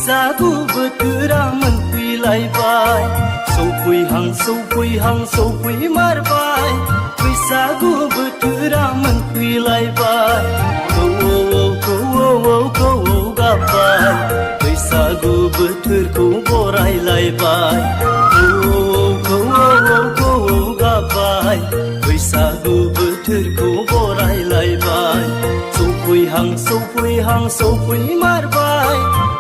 बैसागु बोथोरा मोनफैलायबाय सौफैमारबाय बैसागु बोथोरा मोनफैलायबाय खौ गाबबाय बैसागु बोथोरखौ बरायलायबाय खौ गाबबाय बैसागु बोथोरखौ बरायलायबाय सौफैमारबाय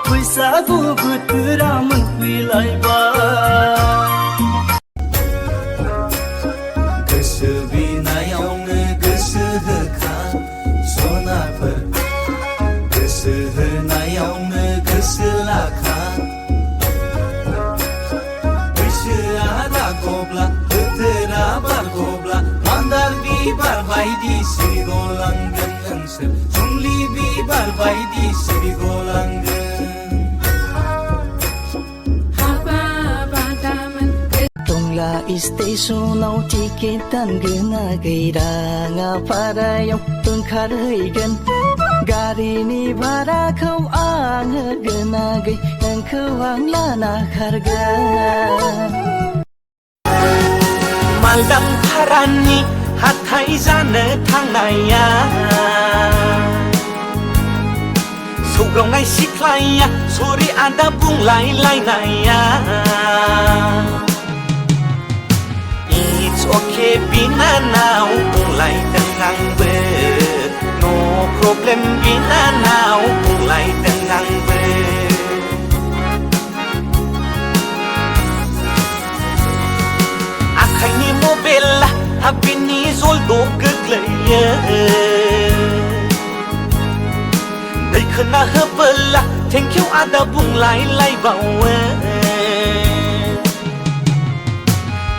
बैसागु बोथोरा मोनफैलायबाय गोसो बिनायावनो गोसो होखा सनाफोर गोसो होनायावनो गोसो लाखा बैसोआ रागब्ला बोथोरा बारगब्ला मान्दार बिबार बायदि सिरिगलांगोन नोंसोर सुमलि बिबार बायदि सिरिगलांगोन टंला स्टेशनाव टिकेट दानगोना गैराङा भारायाव ओंखारहैगोन गारिनि भाराखौ आं होगोना गै नोंखौ आं लाना खारगोन मालदांफारानि हाथाय जानो थांनाया सौग्रावनाय सिख्लाया सरि आदा बुंलायलायनाया It's okay बिनानाव बुंलायदों आंबो No problem बिनानाव बुंलायदों आंबो आखाइनि मबाइला हाबिनि जलद' गोग्लैयो दैखोना होबोला थेंकिउ आदा बुंलायलायबावो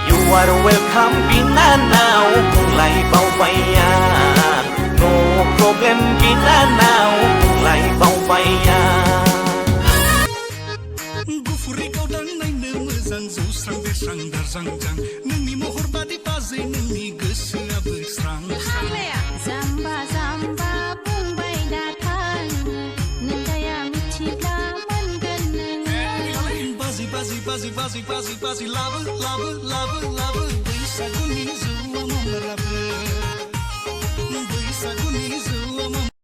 You are welcome बिनानाव बुंलायबावबाय आं No problem बिनानाव बुंलायबावबाय आं गुफुरै गावदां नायनो मोजां जौस्रां बेस्रां दारजांजां नोंनि महर बादि बाजै नोंनि गोसोआबो स्रां जाम्बा जाम्बा बुंबाय दाथां नोंदाया मिथिब्ला मोनगोन नोङो बाजै लाबो बैसागु